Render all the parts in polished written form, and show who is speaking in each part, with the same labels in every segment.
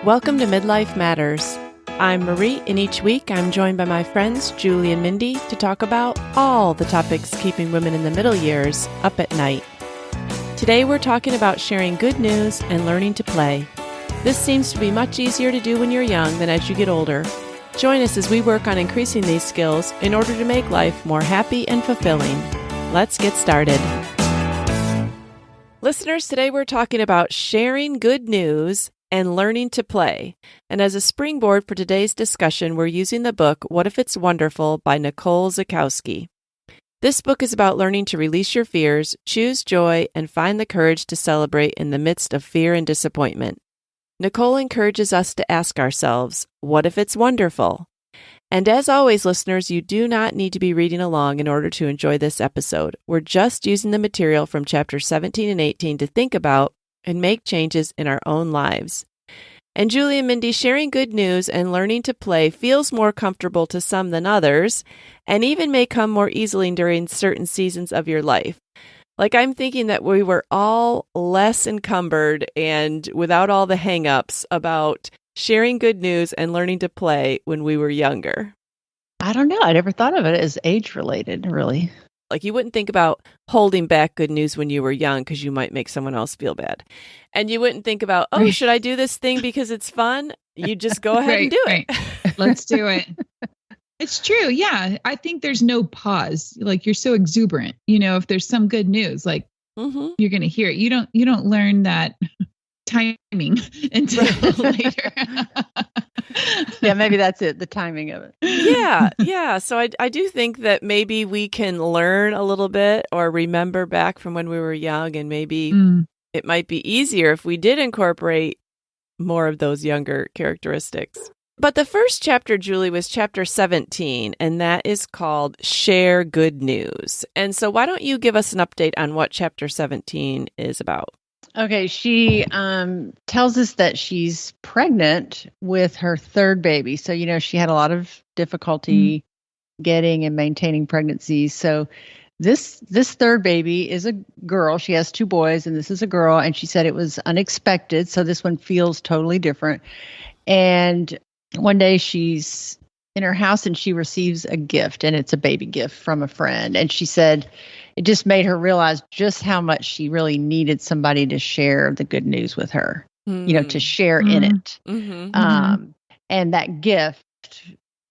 Speaker 1: Welcome to Midlife Matters. I'm Marie, and each week I'm joined by my friends Julie and Mindy to talk about all the topics keeping women in the middle years up at night. Today we're talking about sharing good news and learning to play. This seems to be much easier to do when you're young than as you get older. Join us as we work on increasing these skills in order to make life more happy and fulfilling. Let's get started. Listeners, today we're talking about sharing good news and learning to play. And as a springboard for today's discussion, we're using the book What If It's Wonderful by Nicole Zacowski. This book is about learning to release your fears, choose joy, and find the courage to celebrate in the midst of fear and disappointment. Nicole encourages us to ask ourselves, what if it's wonderful? And as always, listeners, you do not need to be reading along in order to enjoy this episode. We're just using the material from chapters 17 and 18 to think about and make changes in our own lives. And Julie and Mindy, sharing good news and learning to play feels more comfortable to some than others, and even may come more easily during certain seasons of your life. Like, I'm thinking that we were all less encumbered and without all the hang-ups about sharing good news and learning to play when we were younger.
Speaker 2: I don't know. I never thought of it as age-related, really.
Speaker 1: Like, you wouldn't think about holding back good news when you were young because you might make someone else feel bad. And you wouldn't think about, oh, should I do this thing because it's fun? You just go ahead and do it.
Speaker 3: Let's do it. It's true. Yeah. I think there's no pause. Like, you're so exuberant. You know, if there's some good news, like you're going to hear it. You don't learn that timing until later.
Speaker 2: Yeah, maybe that's it, the timing of it.
Speaker 1: Yeah. So I do think that maybe we can learn a little bit or remember back from when we were young, and maybe it might be easier if we did incorporate more of those younger characteristics. But the first chapter, Julie, was chapter 17, and that is called Share Good News. And so why don't you give us an update on what chapter 17 is about?
Speaker 2: Okay, she tells us that she's pregnant with her third baby. So, you know, she had a lot of difficulty getting and maintaining pregnancy. So this third baby is a girl. She has two boys, and this is a girl. And she said it was unexpected. So this one feels totally different. And one day she's in her house and she receives a gift, and it's a baby gift from a friend. And she said it just made her realize just how much she really needed somebody to share the good news with her, you know, to share in it. And that gift,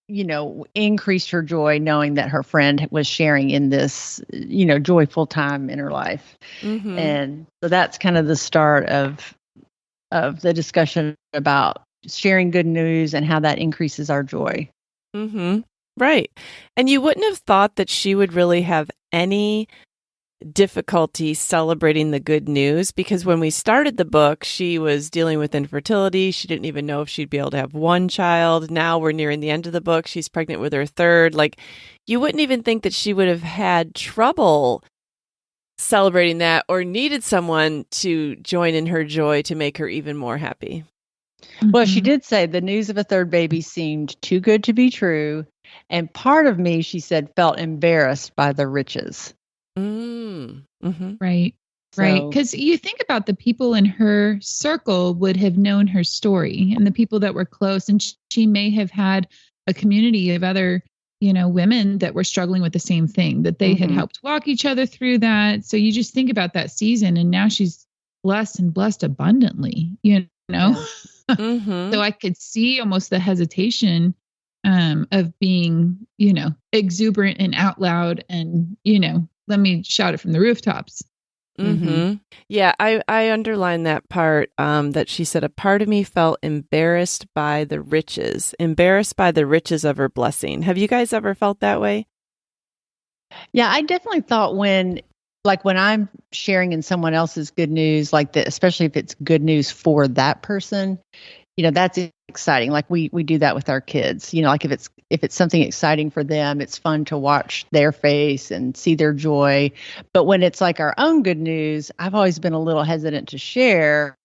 Speaker 2: you know, increased her joy knowing that her friend was sharing in this, you know, joyful time in her life. And so that's kind of the start of the discussion about sharing good news and how that increases our joy.
Speaker 1: Right. And you wouldn't have thought that she would really have any difficulty celebrating the good news, because when we started the book, she was dealing with infertility. She didn't even know if she'd be able to have one child. Now we're nearing the end of the book. She's pregnant with her third. Like, you wouldn't even think that she would have had trouble celebrating that or needed someone to join in her joy to make her even more happy.
Speaker 2: Well, she did say the news of a third baby seemed too good to be true. And part of me, she said, felt embarrassed by the riches.
Speaker 3: Right. Because you think about the people in her circle would have known her story, and the people that were close. And she may have had a community of other, you know, women that were struggling with the same thing, that they had helped walk each other through that. So you just think about that season, and now she's blessed and blessed abundantly, you know? So I could see almost the hesitation of being, you know, exuberant and out loud and, you know, let me shout it from the rooftops.
Speaker 1: Yeah, I underlined that part, that she said, a part of me felt embarrassed by the riches of her blessing. Have you guys ever felt that way?
Speaker 2: Yeah, I definitely thought when I'm sharing in someone else's good news, like that, especially if it's good news for that person, you know, that's exciting. Like we do that with our kids, you know, like if it's something exciting for them, it's fun to watch their face and see their joy. But when it's like our own good news, I've always been a little hesitant to share,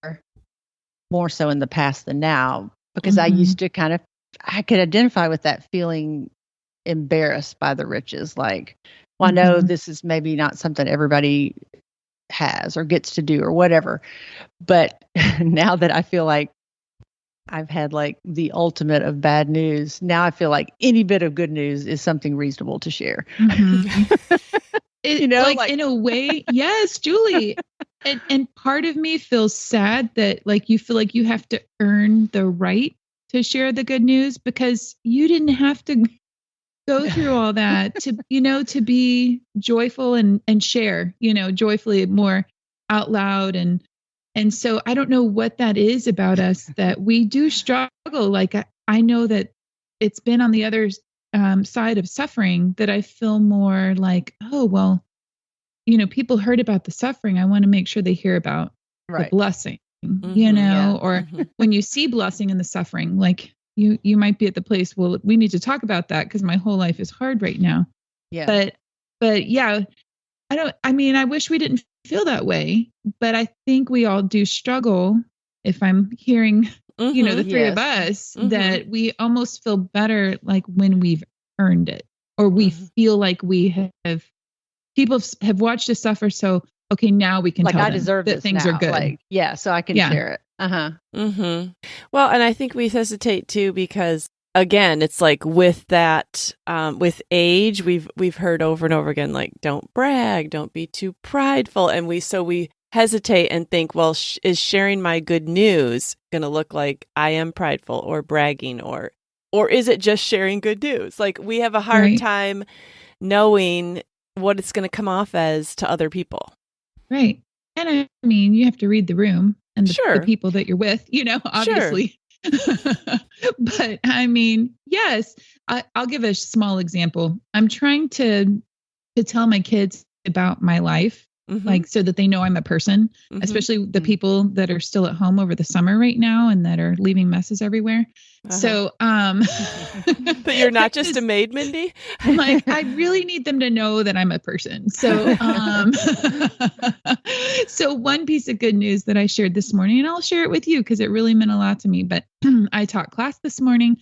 Speaker 2: more so in the past than now, because I used to I could identify with that feeling embarrassed by the riches. Like, well, I know this is maybe not something everybody has or gets to do or whatever. But now that I feel like I've had like the ultimate of bad news. Now I feel like any bit of good news is something reasonable to share.
Speaker 3: Mm-hmm.
Speaker 2: Like
Speaker 3: in a way, yes, Julie. And part of me feels sad that like you feel like you have to earn the right to share the good news because you didn't have to go through all that to be joyful and share, joyfully more out loud. And so I don't know what that is about us that we do struggle. Like I know that it's been on the other side of suffering that I feel more like, oh, well, people heard about the suffering. I want to make sure they hear about the blessing, or when you see blessing in the suffering, like you might be at the place, well, we need to talk about that because my whole life is hard right now.
Speaker 2: Yeah.
Speaker 3: But yeah, I wish we didn't feel that way, but I think we all do struggle. If I'm hearing, the three of us, that we almost feel better like when we've earned it, or we feel like we have, people have watched us suffer. So, okay, now we can
Speaker 2: like
Speaker 3: tell
Speaker 2: I
Speaker 3: them
Speaker 2: deserve
Speaker 3: that
Speaker 2: this
Speaker 3: things
Speaker 2: now.
Speaker 3: are good.
Speaker 2: Like, so I can share it.
Speaker 1: Well, and I think we hesitate too because again, it's like with that, with age, we've heard over and over again, like, don't brag, don't be too prideful. And we hesitate and think, well, is sharing my good news going to look like I am prideful or bragging, or is it just sharing good news? Like we have a hard time knowing what it's going to come off as to other people. Right.
Speaker 3: And I mean, you have to read the room and the people that you're with, obviously. Sure. But I mean, yes, I'll give a small example. I'm trying to tell my kids about my life, like so that they know I'm a person, especially the people that are still at home over the summer right now and that are leaving messes everywhere. So,
Speaker 1: but you're not just a maid, Mindy.
Speaker 3: Like, I really need them to know that I'm a person. So, so one piece of good news that I shared this morning, and I'll share it with you because it really meant a lot to me, but I taught class this morning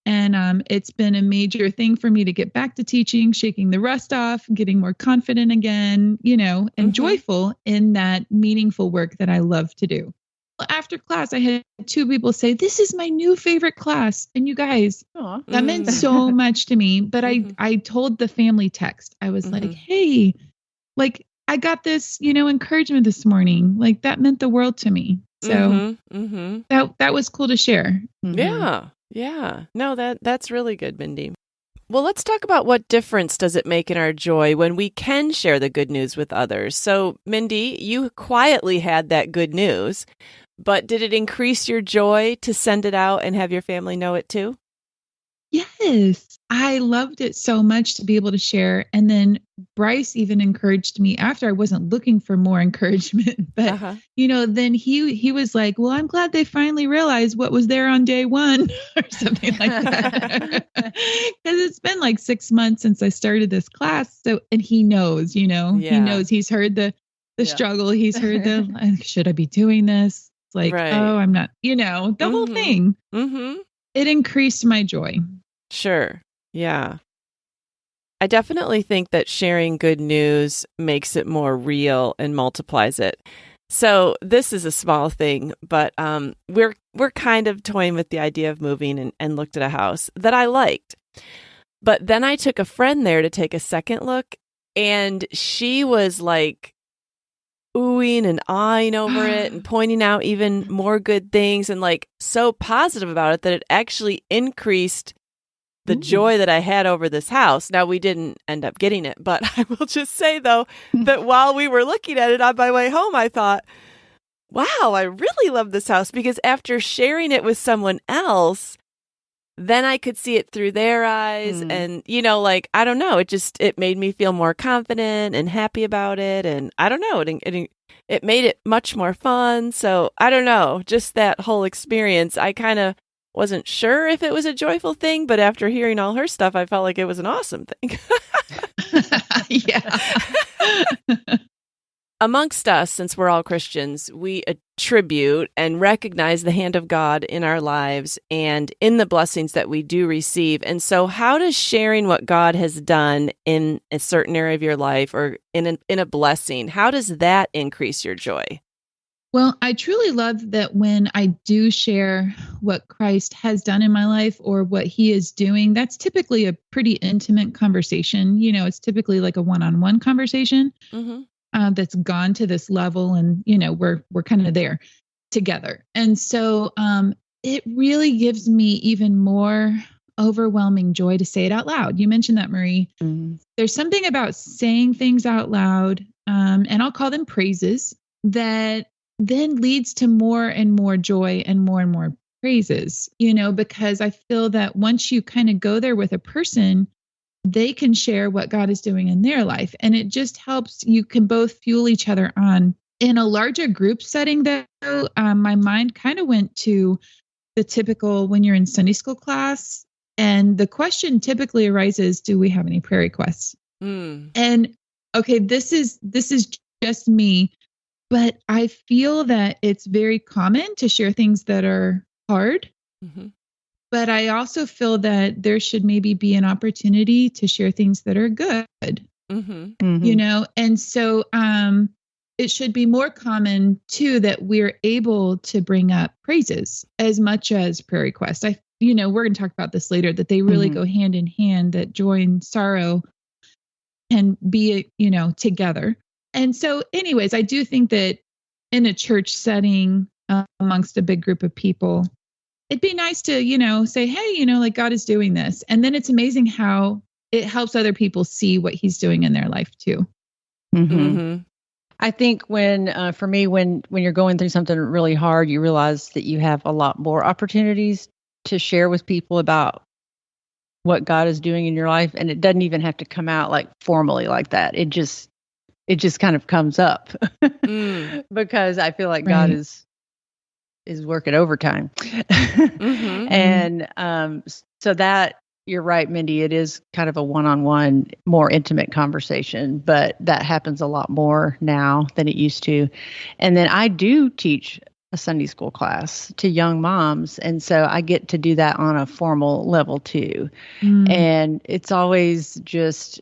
Speaker 3: and it's been a major thing for me to get back to teaching, shaking the rust off, getting more confident again, and joyful in that meaningful work that I love to do. After class, I had 2 people say, "This is my new favorite class." And you guys, that meant so much to me. But I told the family text, I was like, "Hey, like I got this, encouragement this morning. Like that meant the world to me." So that was cool to share.
Speaker 1: Yeah. No, that's really good, Mindy. Well, let's talk about what difference does it make in our joy when we can share the good news with others. So, Mindy, you quietly had that good news, but did it increase your joy to send it out and have your family know it too?
Speaker 3: Yes, I loved it so much to be able to share. And then Bryce even encouraged me after I wasn't looking for more encouragement. But, then he was like, "Well, I'm glad they finally realized what was there on day one," or something like that. Because it's been like 6 months since I started this class. So, and he knows, he knows, he's heard the struggle. He's heard should I be doing this? It's like, oh, I'm not, the whole thing. It increased my joy.
Speaker 1: Sure. Yeah. I definitely think that sharing good news makes it more real and multiplies it. So this is a small thing, but we're kind of toying with the idea of moving and looked at a house that I liked. But then I took a friend there to take a second look, and she was like oohing and ahhing over it and pointing out even more good things and like so positive about it that it actually increased the joy that I had over this house. Now, we didn't end up getting it, but I will just say, though, that while we were looking at it on my way home, I thought, wow, I really love this house, because after sharing it with someone else, then I could see it through their eyes. And, I don't know, it made me feel more confident and happy about it. And I don't know, it made it much more fun. So I don't know, just that whole experience, I kind of wasn't sure if it was a joyful thing, but after hearing all her stuff, I felt like it was an awesome thing.
Speaker 3: Yeah.
Speaker 1: Amongst us, since we're all Christians, we attribute and recognize the hand of God in our lives and in the blessings that we do receive. And so how does sharing what God has done in a certain area of your life or in a blessing, how does that increase your joy?
Speaker 3: Well, I truly love that when I do share what Christ has done in my life or what he is doing, that's typically a pretty intimate conversation. It's typically like a one-on-one conversation that's gone to this level, and we're kind of there together. And so it really gives me even more overwhelming joy to say it out loud. You mentioned that, Marie. There's something about saying things out loud, and I'll call them praises, that then leads to more and more joy and more praises, because I feel that once you kind of go there with a person, they can share what God is doing in their life. And it just helps. You can both fuel each other on. In a larger group setting, though, my mind kind of went to the typical when you're in Sunday school class. And the question typically arises, do we have any prayer requests? And okay, this is just me, but I feel that it's very common to share things that are hard. But I also feel that there should maybe be an opportunity to share things that are good, and so it should be more common too that we're able to bring up praises as much as prayer requests. We're going to talk about this later, that they really go hand in hand, that joy and sorrow can be, together. And so anyways, I do think that in a church setting, amongst a big group of people, it'd be nice to, say, hey, like God is doing this. And then it's amazing how it helps other people see what he's doing in their life too.
Speaker 2: I think for me, when you're going through something really hard, you realize that you have a lot more opportunities to share with people about what God is doing in your life. And it doesn't even have to come out like formally like that. It just kind of comes up because I feel like God is working overtime. And so that, you're right, Mindy, it is kind of a one-on-one, more intimate conversation, but that happens a lot more now than it used to. And then I do teach a Sunday school class to young moms. And so I get to do that on a formal level too. And it's always just,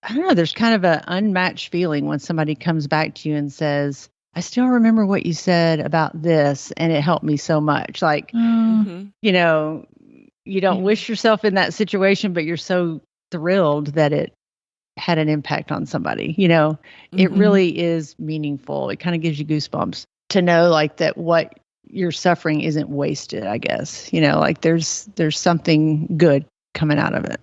Speaker 2: I don't know, there's kind of an unmatched feeling when somebody comes back to you and says, I still remember what you said about this, and it helped me so much. Like, you don't wish yourself in that situation, but you're so thrilled that it had an impact on somebody. It really is meaningful. It kind of gives you goosebumps to know like that what you're suffering isn't wasted, I guess. Like there's something good coming out of it.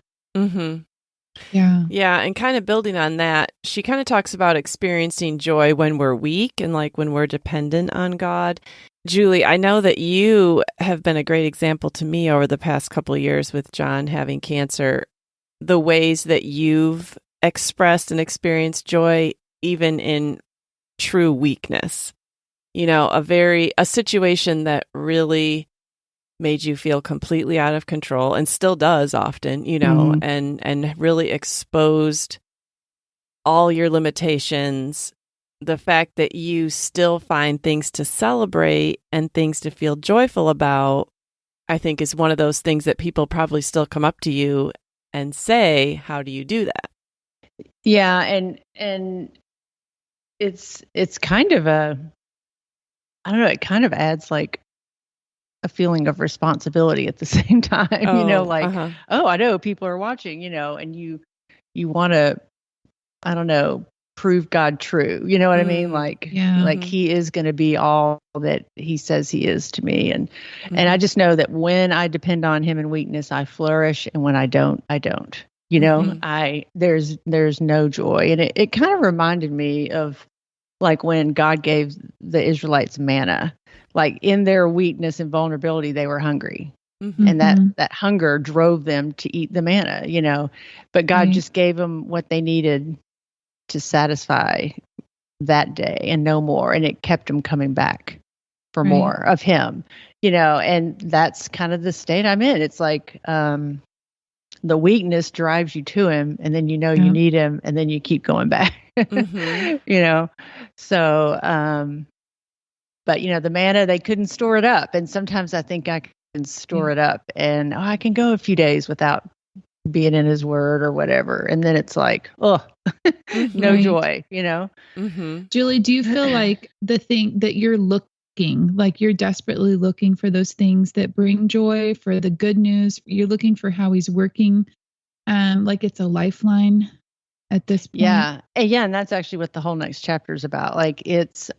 Speaker 1: Yeah. And kind of building on that, she kind of talks about experiencing joy when we're weak and like when we're dependent on God. Julie, I know that you have been a great example to me over the past couple of years with John having cancer, the ways that you've expressed and experienced joy, even in true weakness. A situation that really made you feel completely out of control and still does often, and really exposed all your limitations. The fact that you still find things to celebrate and things to feel joyful about, I think is one of those things that people probably still come up to you and say, how do you do that?
Speaker 2: Yeah. And it's kind of I don't know, it kind of adds like a feeling of responsibility at the same time, oh, I know people are watching, and you want to, I don't know, prove God true. You know what I mean? Like he is going to be all that he says he is to me. And I just know that when I depend on him in weakness, I flourish. And when I don't, I don't, there's no joy. And it kind of reminded me of like when God gave the Israelites manna, like in their weakness and vulnerability, they were hungry. And that hunger drove them to eat the manna, but God just gave them what they needed to satisfy that day and no more. And it kept them coming back for more of him, and that's kind of the state I'm in. It's like, the weakness drives you to him, and then you need him, and then you keep going back, So, but the manna, they couldn't store it up. And sometimes I think I can store it up and I can go a few days without being in his word or whatever. And then it's like, oh, no
Speaker 3: Right.
Speaker 2: joy, you know?
Speaker 3: Julie, do you feel like the thing that you're looking, like you're desperately looking for those things that bring joy, for the good news? You're looking for how he's working, like it's a lifeline at this point?
Speaker 2: Yeah. And that's actually what the whole next chapter is about. Like it's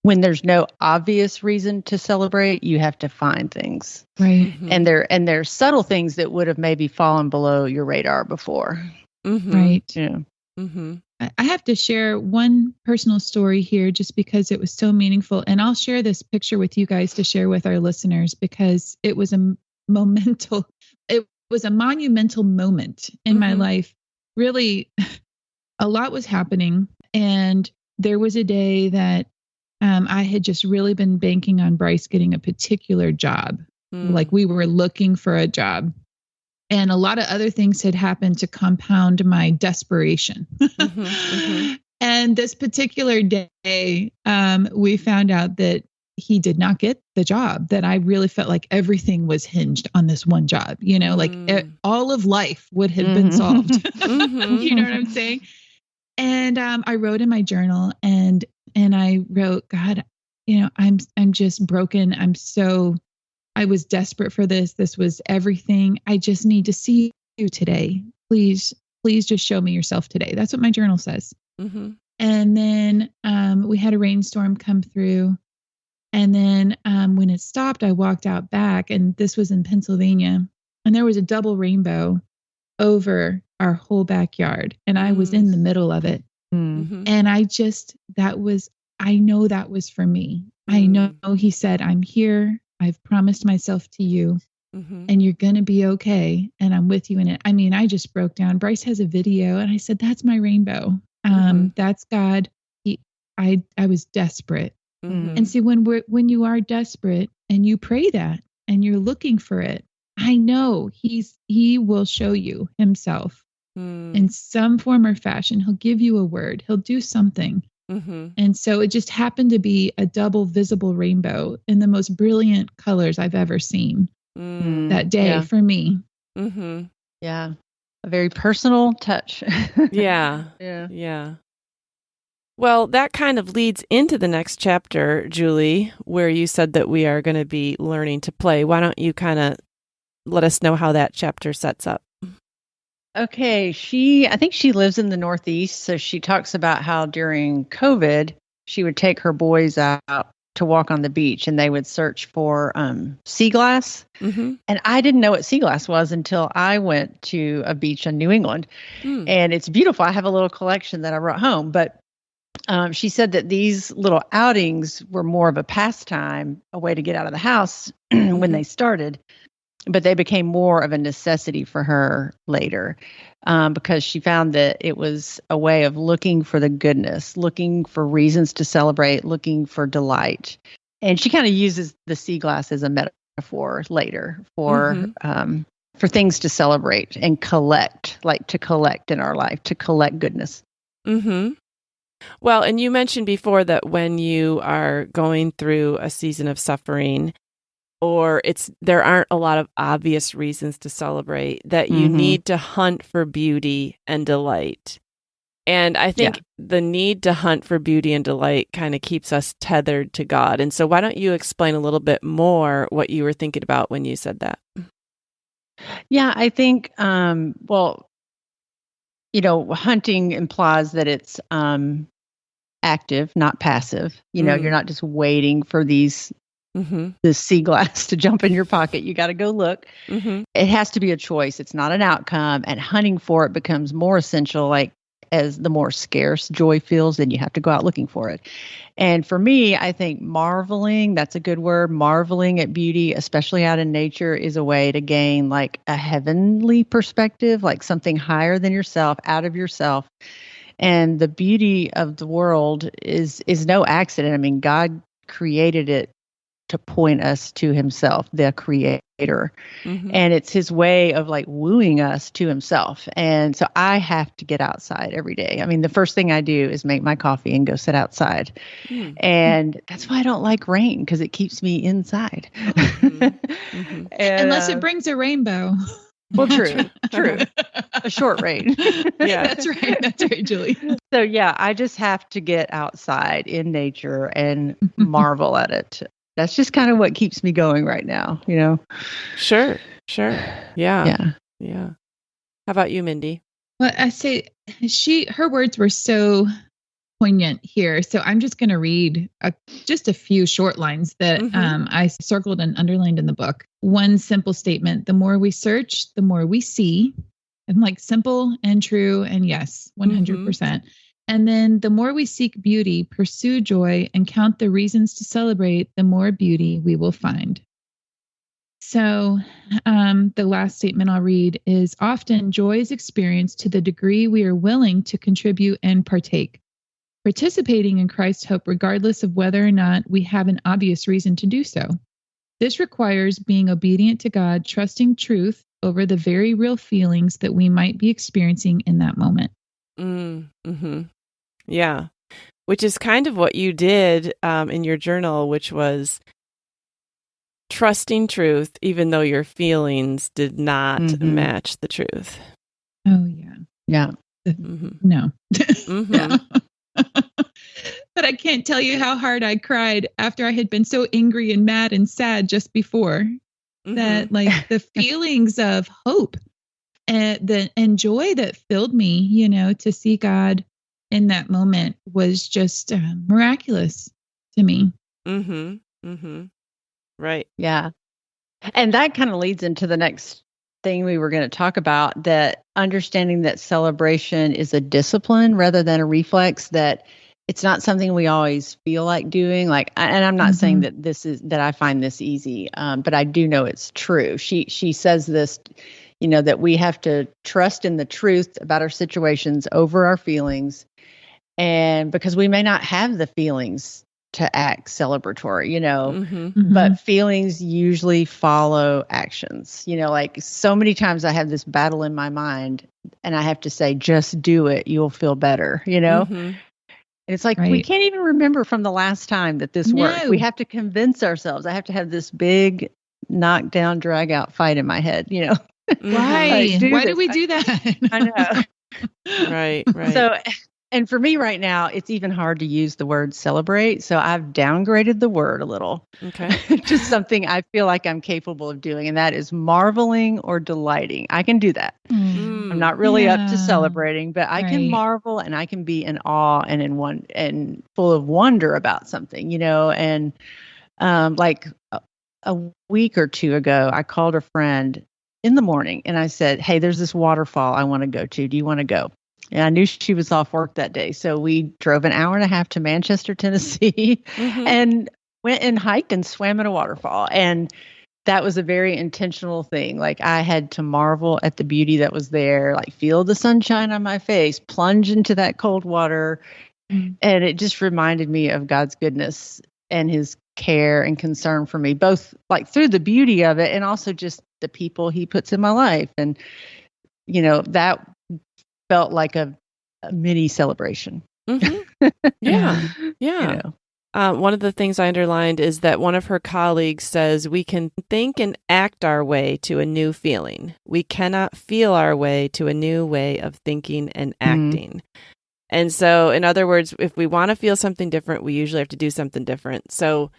Speaker 2: when there's no obvious reason to celebrate, you have to find things.
Speaker 3: Right.
Speaker 2: And there's subtle things that would have maybe fallen below your radar before.
Speaker 3: Right.
Speaker 2: Yeah.
Speaker 3: I have to share one personal story here just because it was so meaningful. And I'll share this picture with you guys to share with our listeners because it was a monumental moment in my life. Really, a lot was happening. And there was a day that I had just really been banking on Bryce getting a particular job. Like we were looking for a job. And a lot of other things had happened to compound my desperation. And this particular day, we found out that he did not get the job, that I really felt like everything was hinged on this one job, you know, like all of life would have been solved. You know what I'm saying? And I wrote in my journal and I wrote, God, you know, I'm just broken. I was desperate for this. This was everything. I just need to see you today. Please just show me yourself today. That's what my journal says. And then we had a rainstorm come through. And then when it stopped, I walked out back, and this was in Pennsylvania, and there was a double rainbow over our whole backyard. And I was in the middle of it. And I know that was for me. I know he said, I'm here. I've promised myself to you and you're going to be okay. And I'm with you in it. I mean, I just broke down. Bryce has a video and I said, that's my rainbow. That's God. I was desperate. And see, when you are desperate and you pray that and you're looking for it, I know he will show you himself in some form or fashion. He'll give you a word. He'll do something. And so it just happened to be a double visible rainbow in the most brilliant colors I've ever seen that day for me.
Speaker 2: Yeah. A very personal touch.
Speaker 1: Yeah. Well, that kind of leads into the next chapter, Julie, where you said that we are going to be learning to play. Why don't you kind of let us know how that chapter sets up?
Speaker 2: Okay. I think she lives in the Northeast. So she talks about how during COVID, she would take her boys out to walk on the beach and they would search for sea glass. And I didn't know what sea glass was until I went to a beach in New England. And it's beautiful. I have a little collection that I brought home. But she said that these little outings were more of a pastime, a way to get out of the house when they started. But they became more of a necessity for her later because she found that it was a way of looking for the goodness, looking for reasons to celebrate, looking for delight. And she kind of uses the sea glass as a metaphor later for things to celebrate and collect, like to collect in our life, to collect goodness.
Speaker 1: Well, and you mentioned before that when you are going through a season of suffering, or there aren't a lot of obvious reasons to celebrate, that you need to hunt for beauty and delight. And I think the need to hunt for beauty and delight kind of keeps us tethered to God. And so why don't you explain a little bit more what you were thinking about when you said that?
Speaker 2: Yeah, I think, hunting implies that it's active, not passive. You know, you're not just waiting for this sea glass to jump in your pocket. You got to go look. It has to be a choice. It's not an outcome. And hunting for it becomes more essential, like as the more scarce joy feels, then you have to go out looking for it. And for me, I think marveling, that's a good word, marveling at beauty, especially out in nature, is a way to gain like a heavenly perspective, like something higher than yourself, out of yourself. And the beauty of the world is no accident. I mean, God created it to point us to himself, the creator. And it's his way of like wooing us to himself. And so I have to get outside every day. I mean, the first thing I do is make my coffee and go sit outside. And that's why I don't like rain, because it keeps me inside.
Speaker 3: And, unless it brings a rainbow.
Speaker 2: Well, true. A short rain.
Speaker 1: Yeah.
Speaker 3: That's right, Julie.
Speaker 2: So yeah, I just have to get outside in nature and marvel at it. That's just kind of what keeps me going right now, you know?
Speaker 1: Sure. Yeah.
Speaker 2: Yeah.
Speaker 1: How about you, Mindy?
Speaker 3: Well, I say her words were so poignant here. So I'm just going to read just a few short lines that I circled and underlined in the book. One simple statement: the more we search, the more we see. And like simple and true and yes, 100%. And then the more we seek beauty, pursue joy, and count the reasons to celebrate, the more beauty we will find. So the last statement I'll read is: often joy is experienced to the degree we are willing to contribute and partake, participating in Christ's hope regardless of whether or not we have an obvious reason to do so. This requires being obedient to God, trusting truth over the very real feelings that we might be experiencing in that moment.
Speaker 1: Yeah, which is kind of what you did in your journal, which was trusting truth, even though your feelings did not match the truth.
Speaker 3: Oh, yeah.
Speaker 2: Yeah.
Speaker 3: No. Yeah. But I can't tell you how hard I cried after I had been so angry and mad and sad just before. That like the feelings of hope and joy that filled me, you know, to see God in that moment was just miraculous to me.
Speaker 1: Right.
Speaker 2: Yeah. And that kind of leads into the next thing we were going to talk about, that understanding that celebration is a discipline rather than a reflex, that it's not something we always feel like doing. Like, and I'm not saying that that I find this easy, but I do know it's true. She says this, you know, that we have to trust in the truth about our situations over our feelings. And because we may not have the feelings to act celebratory, you know, but feelings usually follow actions. You know, like so many times I have this battle in my mind and I have to say, just do it. You'll feel better, you know? And it's like, we can't even remember from the last time that this worked. We have to convince ourselves. I have to have this big knockdown, drag out fight in my head, you know?
Speaker 3: Right. Why do we do that?
Speaker 2: I know.
Speaker 1: Right.
Speaker 2: So, and for me right now, it's even hard to use the word celebrate. So I've downgraded the word a little.
Speaker 1: Okay.
Speaker 2: Just something I feel like I'm capable of doing. And that is marveling or delighting. I can do that. I'm not really up to celebrating, but I can marvel and I can be in awe and and full of wonder about something, you know. And like a week or two ago, I called a friend in the morning and I said, hey, there's this waterfall I want to go to. Do you want to go? And I knew she was off work that day. So we drove an hour and a half to Manchester, Tennessee, and went and hiked and swam at a waterfall. And that was a very intentional thing. Like I had to marvel at the beauty that was there, like feel the sunshine on my face, plunge into that cold water. And it just reminded me of God's goodness and his care and concern for me, both like through the beauty of it and also just the people he puts in my life. And, you know, that felt like a mini celebration.
Speaker 1: Yeah.
Speaker 2: You know?
Speaker 1: One of the things I underlined is that one of her colleagues says we can think and act our way to a new feeling. We cannot feel our way to a new way of thinking and acting. And so, in other words, if we want to feel something different, we usually have to do something different. So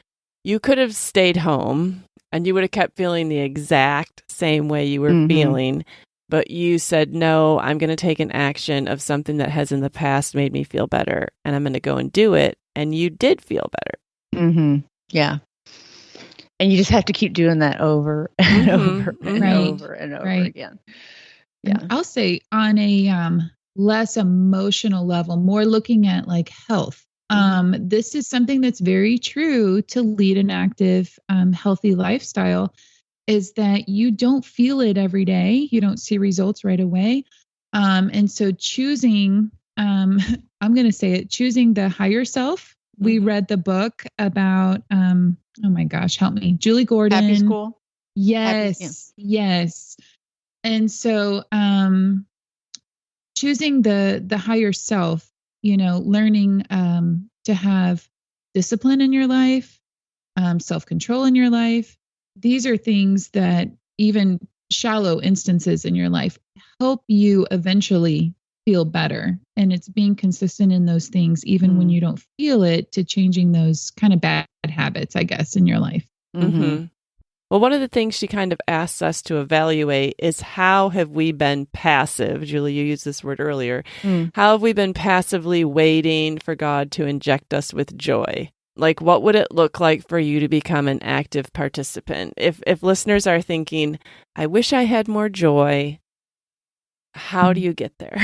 Speaker 1: you could have stayed home and you would have kept feeling the exact same way you were feeling. But you said, no, I'm going to take an action of something that has in the past made me feel better. And I'm going to go and do it. And you did feel better.
Speaker 2: Yeah. And you just have to keep doing that over and over and over and over again. Yeah.
Speaker 3: And I'll say on a less emotional level, more looking at like health. This is something that's very true to lead an active, healthy lifestyle, is that you don't feel it every day. You don't see results right away. And so choosing, I'm going to say it, choosing the higher self. We read the book about, oh my gosh, help me, Julie Gordon.
Speaker 2: Happy School.
Speaker 3: Yes. And so choosing the higher self, you know, learning to have discipline in your life, self-control in your life. These are things that even shallow instances in your life help you eventually feel better. And it's being consistent in those things, even when you don't feel it, to changing those kind of bad habits, I guess, in your life.
Speaker 1: Mm-hmm. Well, one of the things she kind of asks us to evaluate is, how have we been passive? Julie, you used this word earlier. How have we been passively waiting for God to inject us with joy? Like, what would it look like for you to become an active participant? If listeners are thinking, I wish I had more joy, how do you get there?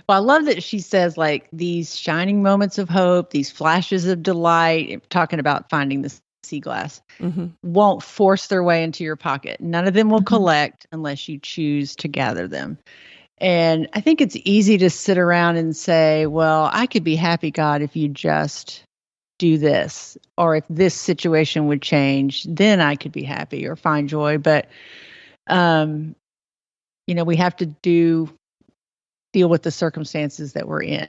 Speaker 2: Well, I love that she says, like, these shining moments of hope, these flashes of delight, talking about finding the sea glass, won't force their way into your pocket. None of them will collect unless you choose to gather them. And I think it's easy to sit around and say, well, I could be happy, God, if you just do this, or if this situation would change, then I could be happy or find joy. But, we have to deal with the circumstances that we're in.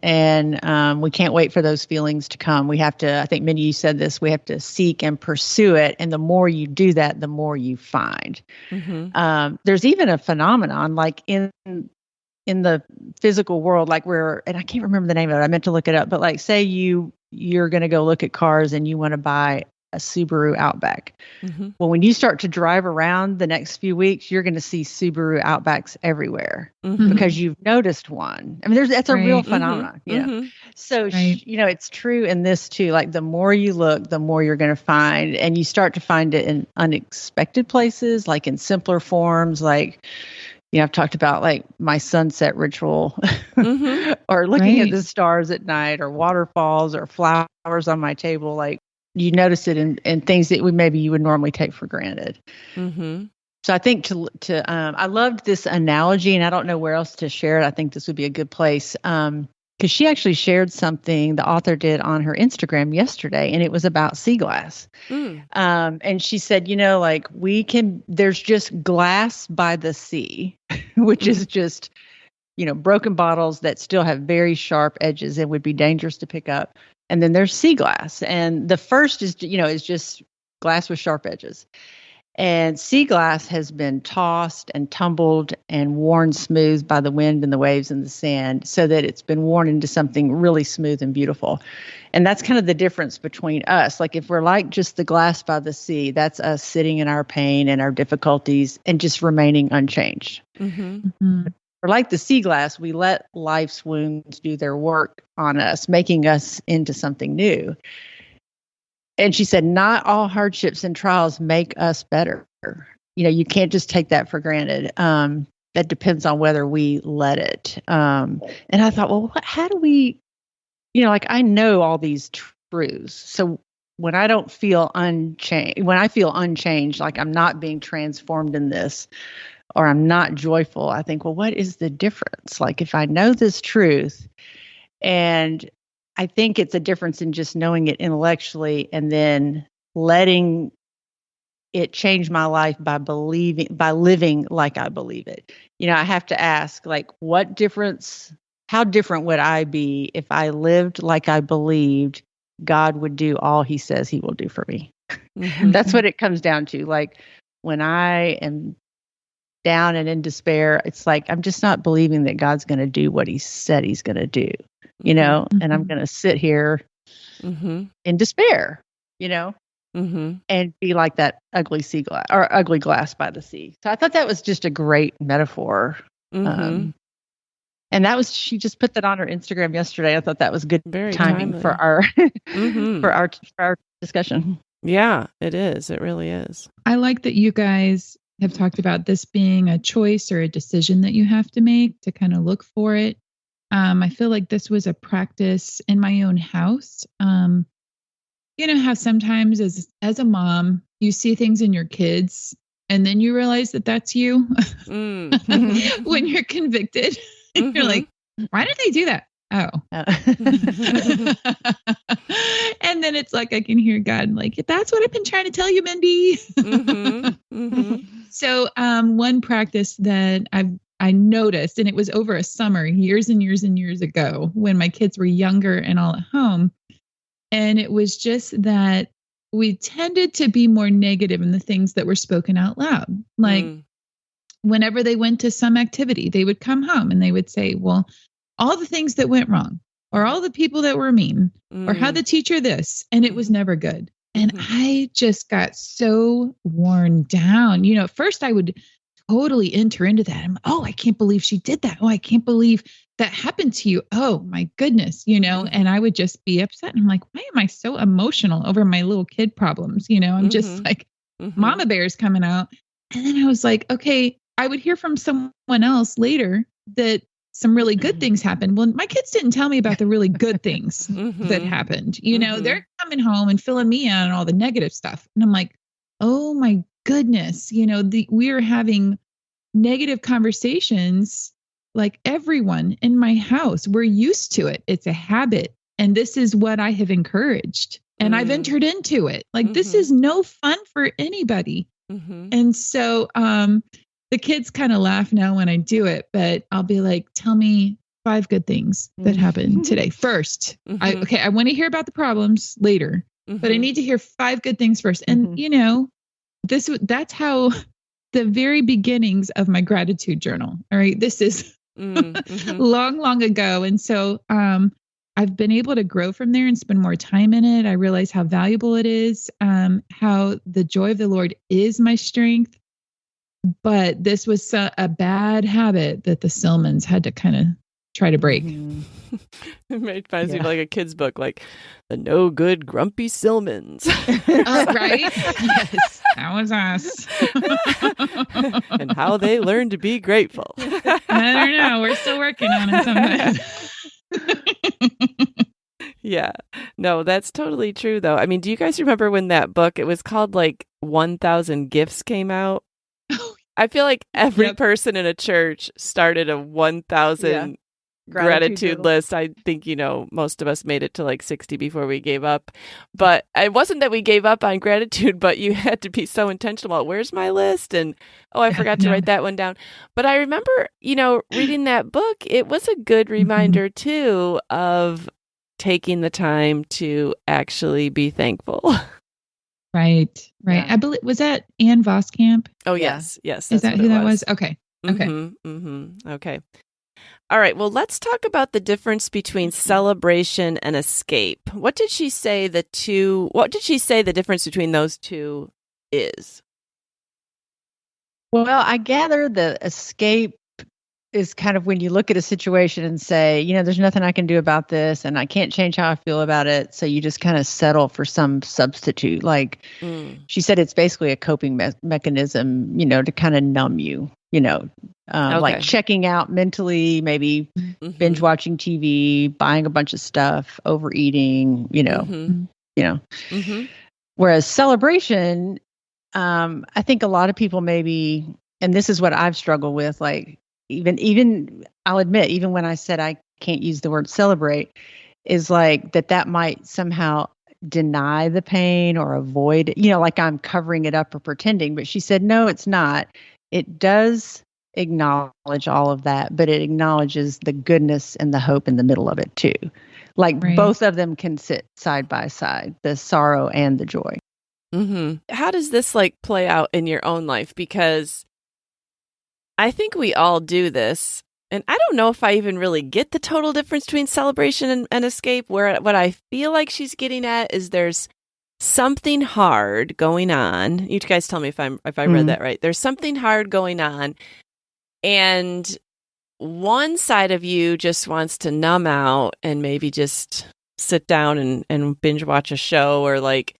Speaker 2: And we can't wait for those feelings to come. We have to, I think Mindy, you said this, we have to seek and pursue it. And the more you do that, the more you find. There's even a phenomenon like in the physical world, like and I can't remember the name of it. I meant to look it up, but like, say you're going to go look at cars and you want to buy a Subaru Outback. Well, when you start to drive around the next few weeks, you're going to see Subaru Outbacks everywhere because you've noticed one. I mean, that's a real phenomenon, you know? So, it's true in this too. Like, the more you look, the more you're going to find, and you start to find it in unexpected places, like in simpler forms, like, I've talked about like my sunset ritual or looking at the stars at night, or waterfalls, or flowers on my table. Like, you notice it in things that you would normally take for granted. So I think I loved this analogy, and I don't know where else to share it. I think this would be a good place. Because she actually shared something the author did on her Instagram yesterday, and it was about sea glass. And she said, like, there's just glass by the sea, which is just, broken bottles that still have very sharp edges and would be dangerous to pick up. And then there's sea glass. And the first is just glass with sharp edges. And sea glass has been tossed and tumbled and worn smooth by the wind and the waves and the sand, so that it's been worn into something really smooth and beautiful. And that's kind of the difference between us. Like, if we're like just the glass by the sea, that's us sitting in our pain and our difficulties and just remaining unchanged. Or like the sea glass, we let life's wounds do their work on us, making us into something new. And she said, not all hardships and trials make us better. You can't just take that for granted. That depends on whether we let it. And I thought, well, how do we, I know all these truths. So when I don't feel unchanged, when I feel unchanged, like I'm not being transformed in this, or I'm not joyful, I think, well, what is the difference? Like, if I know this truth, and I think it's a difference in just knowing it intellectually and then letting it change my life by living like I believe it. I have to ask, like, how different would I be if I lived like I believed God would do all he says he will do for me? That's what it comes down to. Like, when I am down and in despair, it's like, I'm just not believing that God's going to do what he said he's going to do, and I'm going to sit here in despair, and be like that ugly sea glass, or ugly glass by the sea. So I thought that was just a great metaphor. And she just put that on her Instagram yesterday. I thought that was good timing for our, for our discussion.
Speaker 1: Yeah, it is. It really is.
Speaker 3: I like that you guys have talked about this being a choice or a decision that you have to make to kind of look for it. I feel like this was a practice in my own house. How sometimes as a mom, you see things in your kids and then you realize that that's you when you're convicted. You're like, why did they do that? Oh. And then it's like, I can hear God like, that's what I've been trying to tell you, Mindy. So one practice that I noticed, and it was over a summer years and years and years ago when my kids were younger and all at home. And it was just that we tended to be more negative in the things that were spoken out loud. Like whenever they went to some activity, they would come home and they would say, well, all the things that went wrong, or all the people that were mean, or how the teacher this, and it was never good. And I just got so worn down. You know, at first I would totally enter into that. Oh, I can't believe she did that. Oh, I can't believe that happened to you. Oh my goodness, you know, and I would just be upset. And I'm like, why am I so emotional over my little kid problems? You know, I'm just like, mama bear's coming out. And then I was like, okay, I would hear from someone else later that some really good things happened. Well, my kids didn't tell me about the really good things that happened. You know, they're coming home and filling me in on all the negative stuff. And I'm like, oh my goodness, you know, we are having negative conversations like everyone in my house. We're used to it. It's a habit. And this is what I have encouraged. And I've entered into it. Like, this is no fun for anybody. And so, the kids kind of laugh now when I do it, but I'll be like, tell me 5 good things that happened today first. I want to hear about the problems later, but I need to hear 5 good things first. And you know, that's how the very beginnings of my gratitude journal. All right. This is long, long ago. And so, I've been able to grow from there and spend more time in it. I realize how valuable it is, how the joy of the Lord is my strength. But this was a bad habit that the Silmans had to kind of try to break.
Speaker 1: It reminds me of like a kid's book, like the no good grumpy Silmans.
Speaker 3: Right? Yes, that was us.
Speaker 1: And how they learned to be grateful.
Speaker 3: I don't know. We're still working on it sometimes.
Speaker 1: Yeah. No, that's totally true, though. I mean, do you guys remember when that book, it was called like 1,000 Gifts, came out? I feel like every person in a church started a 1,000 gratitude list. I think, you know, most of us made it to like 60 before we gave up. But it wasn't that we gave up on gratitude, but you had to be so intentional about where's my list? And, oh, I forgot to write that one down. But I remember, you know, reading that book, it was a good reminder too of taking the time to actually be thankful.
Speaker 3: Right. Yeah. I believe, was that Ann Voskamp?
Speaker 1: Oh, yes. Yes.
Speaker 3: Is that who that was? Okay.
Speaker 1: Okay. All right. Well, let's talk about the difference between celebration and escape. What did she say the difference between those two is?
Speaker 2: Well, I gather the escape is kind of when you look at a situation and say, you know, there's nothing I can do about this and I can't change how I feel about it. So you just kind of settle for some substitute. Like she said, it's basically a coping mechanism, you know, to kind of numb you, you know, like checking out mentally, maybe binge watching TV, buying a bunch of stuff, overeating, you know. Whereas celebration, I think a lot of people maybe, and this is what I've struggled with, like, even I'll admit, even when I said I can't use the word celebrate, is like that might somehow deny the pain or avoid it, you know, like I'm covering it up or pretending. But she said, no, it's not. It does acknowledge all of that, but it acknowledges the goodness and the hope in the middle of it too. Like both of them can sit side by side, the sorrow and the joy.
Speaker 1: How does this like play out in your own life? Because I think we all do this. And I don't know if I even really get the total difference between celebration and escape. What I feel like she's getting at is there's something hard going on. You guys tell me if I read that right. There's something hard going on. And one side of you just wants to numb out and maybe just sit down and binge watch a show or like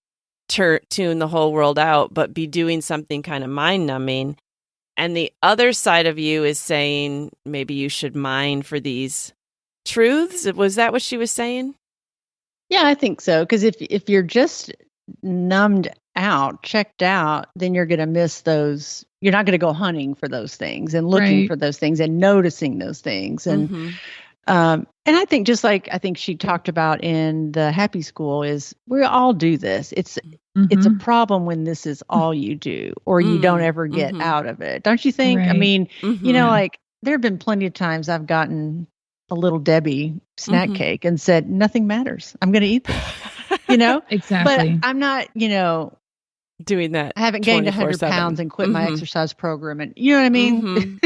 Speaker 1: tune the whole world out, but be doing something kind of mind numbing. And the other side of you is saying maybe you should mine for these truths. Was that what she was saying?
Speaker 2: Yeah, I think so. Because if you're just numbed out, checked out, then you're going to miss those. You're not going to go hunting for those things and looking for those things and noticing those things. And I think just like I think she talked about in the Happy School is we all do this. It's a problem when this is all you do or you don't ever get out of it. Don't you think? I mean, you know, like there have been plenty of times I've gotten a little Debbie snack cake and said, nothing matters. I'm going to eat this.
Speaker 3: Exactly.
Speaker 2: But I'm not,
Speaker 1: doing that.
Speaker 2: I haven't gained 100
Speaker 1: 24/7.
Speaker 2: pounds and quit my exercise program. And you know what I mean?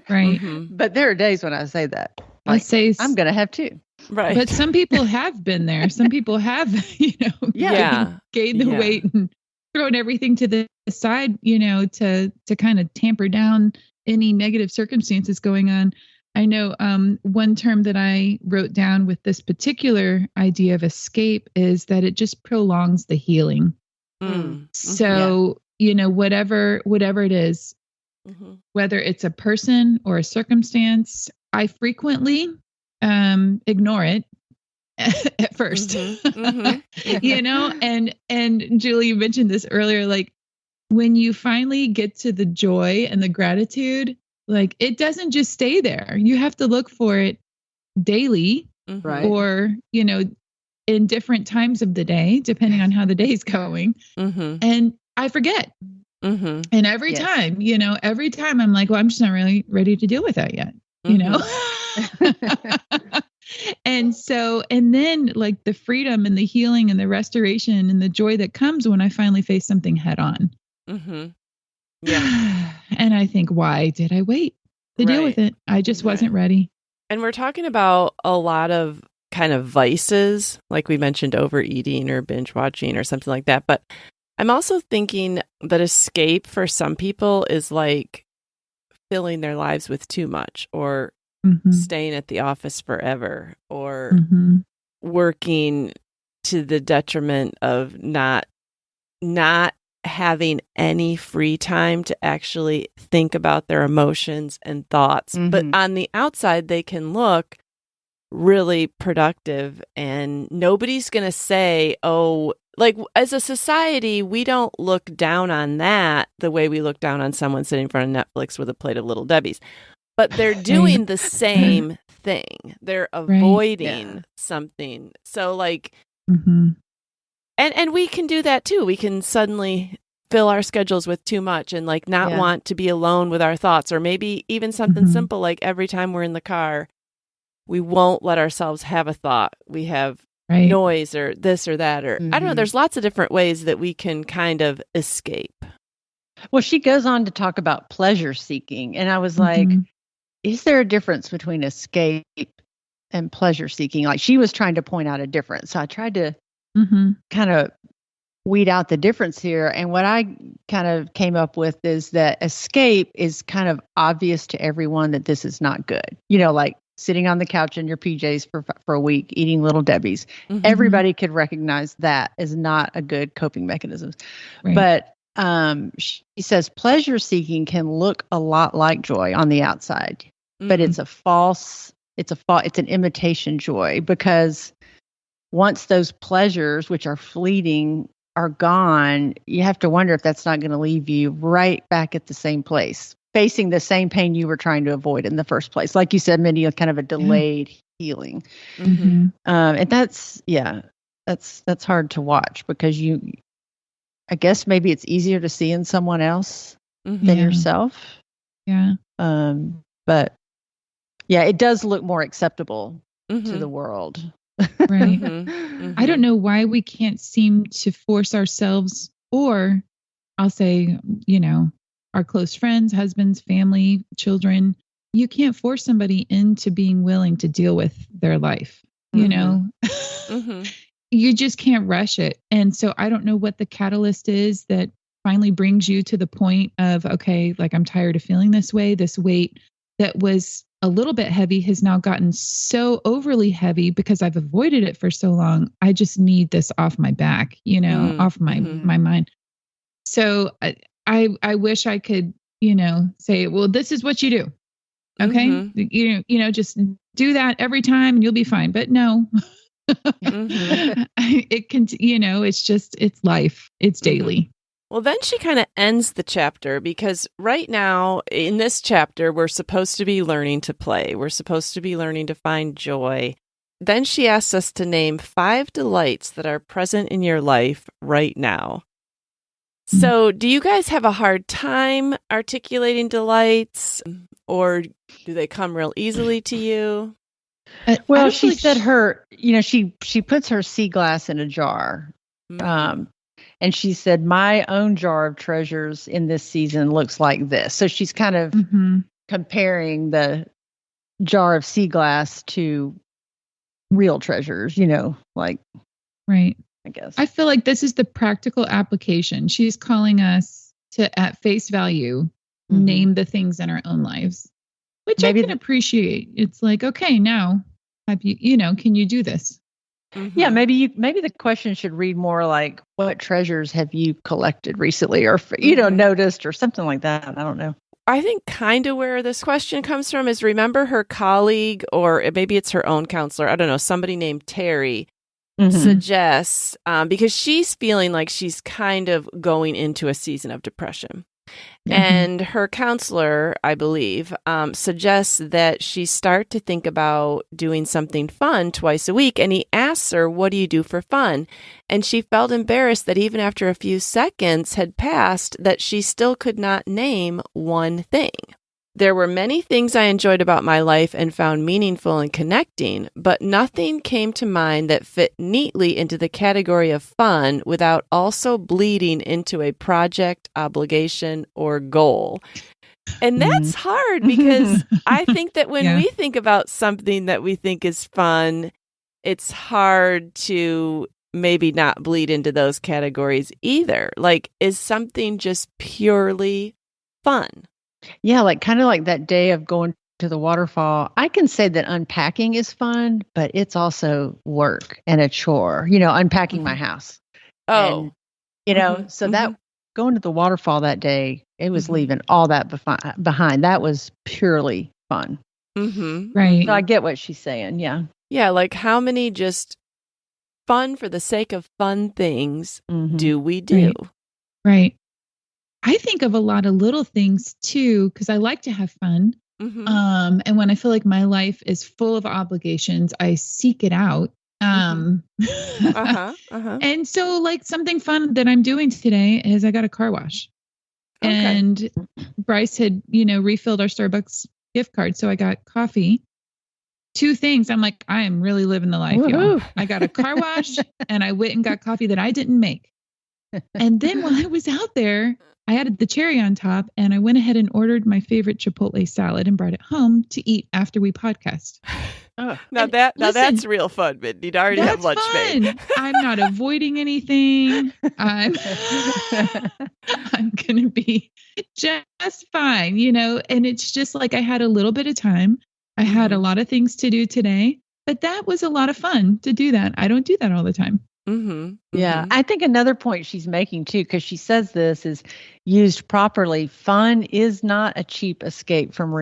Speaker 3: Right.
Speaker 2: But there are days when I say that.
Speaker 3: I say
Speaker 2: I'm going to have two.
Speaker 1: Right.
Speaker 3: But some people have been there. Some people have, gained the weight and thrown everything to the side, to kind of tamper down any negative circumstances going on. I know one term that I wrote down with this particular idea of escape is that it just prolongs the healing. So, whatever it is, whether it's a person or a circumstance, I frequently ignore it at first. And Julie, you mentioned this earlier, like when you finally get to the joy and the gratitude, like it doesn't just stay there. You have to look for it daily, or, in different times of the day, depending on how the day's going. And I forget. And every time, I'm like, well, I'm just not really ready to deal with that yet, and then like the freedom and the healing and the restoration and the joy that comes when I finally face something head on.
Speaker 1: Yeah.
Speaker 3: And I think, why did I wait to deal with it? I just wasn't ready.
Speaker 1: And we're talking about a lot of kind of vices, like we mentioned, overeating or binge watching or something like that. But I'm also thinking that escape for some people is like filling their lives with too much, or staying at the office forever, or working to the detriment of not having any free time to actually think about their emotions and thoughts. But on the outside, they can look really productive, and nobody's going to say, oh, like as a society, we don't look down on that the way we look down on someone sitting in front of Netflix with a plate of Little Debbie's. But they're doing the same thing. They're avoiding something. So like, and we can do that too. We can suddenly fill our schedules with too much and like not want to be alone with our thoughts, or maybe even something simple like every time we're in the car, we won't let ourselves have a thought. We have noise or this or that, or I don't know. There's lots of different ways that we can kind of escape.
Speaker 2: Well, she goes on to talk about pleasure seeking. And I was like, is there a difference between escape and pleasure seeking? Like she was trying to point out a difference. So I tried to kind of weed out the difference here. And what I kind of came up with is that escape is kind of obvious to everyone that this is not good. Like sitting on the couch in your PJs for a week, eating Little Debbie's. Everybody could recognize that is not a good coping mechanism. But she says pleasure seeking can look a lot like joy on the outside, but it's an imitation joy, because once those pleasures, which are fleeting, are gone, you have to wonder if that's not going to leave you right back at the same place, facing the same pain you were trying to avoid in the first place. Like you said, Mindy, kind of a delayed healing. And that's hard to watch, because I guess maybe it's easier to see in someone else than yourself. But it does look more acceptable to the world.
Speaker 3: I don't know why we can't seem to force ourselves, or I'll say, our close friends, husbands, family, children. You can't force somebody into being willing to deal with their life, You just can't rush it. And so I don't know what the catalyst is that finally brings you to the point of, okay, like I'm tired of feeling this way. This weight that was a little bit heavy has now gotten so overly heavy because I've avoided it for so long. I just need this off my back, off my mind. So I wish I could, say, well, this is what you do. Okay. Just do that every time and you'll be fine. But no, it can, it's life. It's daily.
Speaker 1: Well, then she kind of ends the chapter, because right now in this chapter, we're supposed to be learning to play. We're supposed to be learning to find joy. Then she asks us to name 5 delights that are present in your life right now. So do you guys have a hard time articulating delights, or do they come real easily to you?
Speaker 2: Well, she said she puts her sea glass in a jar.
Speaker 1: Mm.
Speaker 2: And she said, my own jar of treasures in this season looks like this. So she's kind of comparing the jar of sea glass to real treasures, like.
Speaker 3: Right.
Speaker 2: I guess.
Speaker 3: I feel like this is the practical application. She's calling us to, at face value, name the things in our own lives, which maybe I can appreciate. It's like, okay, now have you, can you do this?
Speaker 2: Mm-hmm. Yeah, maybe the question should read more like, what treasures have you collected recently, or noticed, or something like that. I don't know.
Speaker 1: I think kind of where this question comes from is, remember her colleague, or maybe it's her own counselor, I don't know, somebody named Terry suggests, because she's feeling like she's kind of going into a season of depression. And her counselor, I believe, suggests that she start to think about doing something fun twice a week. And he asks her, what do you do for fun? And she felt embarrassed that even after a few seconds had passed, that she still could not name one thing. There were many things I enjoyed about my life and found meaningful and connecting, but nothing came to mind that fit neatly into the category of fun without also bleeding into a project, obligation, or goal. And that's hard, because I think that when we think about something that we think is fun, it's hard to maybe not bleed into those categories either. Like, is something just purely fun?
Speaker 2: Yeah, kind of like that day of going to the waterfall. I can say that unpacking is fun, but it's also work and a chore, unpacking my house.
Speaker 1: Oh,
Speaker 2: and, so that going to the waterfall that day, it was leaving all that behind. That was purely fun.
Speaker 3: Right.
Speaker 2: So I get what she's saying. Yeah.
Speaker 1: Yeah. Like, how many just fun for the sake of fun things do we do?
Speaker 3: Right. I think of a lot of little things too, because I like to have fun. And when I feel like my life is full of obligations, I seek it out. And so, like, something fun that I'm doing today is I got a car wash. Okay. And Bryce had, refilled our Starbucks gift card. So I got coffee. 2 things. I'm like, I am really living the life, y'all. I got a car wash and I went and got coffee that I didn't make. And then while I was out there, I added the cherry on top, and I went ahead and ordered my favorite Chipotle salad and brought it home to eat after we podcast.
Speaker 1: Now that's real fun, Mindy. I already have lunch made.
Speaker 3: I'm not avoiding anything. I'm gonna be just fine, and it's just like I had a little bit of time. I had a lot of things to do today, but that was a lot of fun to do that. I don't do that all the time.
Speaker 2: Yeah. I think another point she's making too, because she says this is used properly. Fun is not a cheap escape from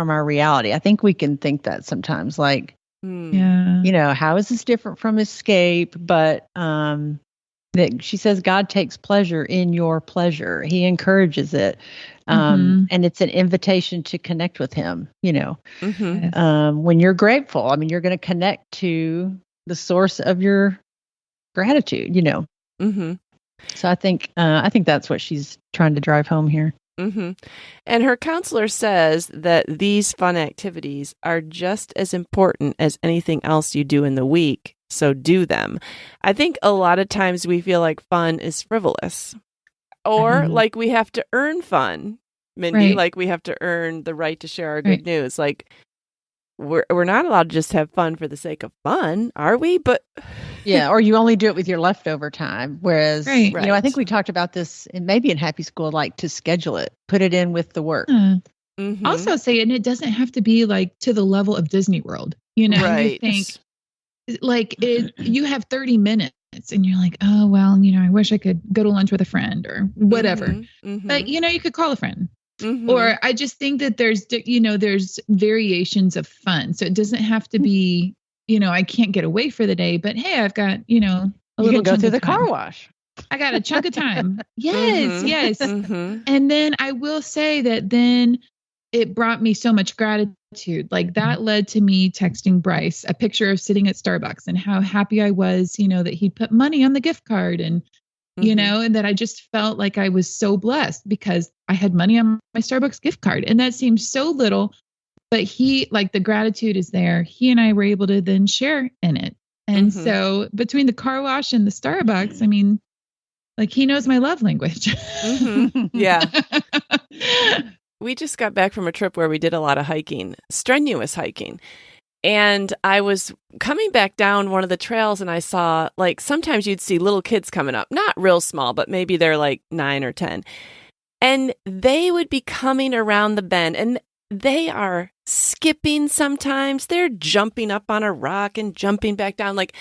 Speaker 2: our reality. I think we can think that sometimes, like, how is this different from escape? But that she says God takes pleasure in your pleasure. He encourages it. And it's an invitation to connect with him, when you're grateful. I mean, you're going to connect to the source of your gratitude, So I think that's what she's trying to drive home here.
Speaker 1: And her counselor says that these fun activities are just as important as anything else you do in the week, so do them. I think a lot of times we feel like fun is frivolous, or like we have to earn fun, Mindy, like we have to earn the right to share our good news. Like, we're not allowed to just have fun for the sake of fun, are we? But
Speaker 2: yeah, or you only do it with your leftover time. Whereas, I think we talked about this, and maybe in Happy School, like to schedule it, put it in with the work.
Speaker 3: Also say, and it doesn't have to be like to the level of Disney World. You think like you have 30 minutes and you're like, oh, well, I wish I could go to lunch with a friend or whatever. But, you could call a friend. Or I just think that there's variations of fun. So it doesn't have to be, I can't get away for the day, but hey, I've got, a
Speaker 2: little chunk go through the car wash.
Speaker 3: I got a chunk of time. Yes. And then I will say that then it brought me so much gratitude. Like that led to me texting Bryce a picture of sitting at Starbucks and how happy I was, that he put money on the gift card and and that I just felt like I was so blessed because I had money on my Starbucks gift card. And that seems so little, but he, like, the gratitude is there. He and I were able to then share in it. And so between the car wash and the Starbucks, I mean, like, he knows my love language.
Speaker 1: Yeah. We just got back from a trip where we did a lot of hiking, strenuous hiking. And I was coming back down one of the trails and I saw, like, sometimes you'd see little kids coming up, not real small, but maybe they're like 9 or 10. And they would be coming around the bend and they are skipping sometimes. They're jumping up on a rock and jumping back down. Like,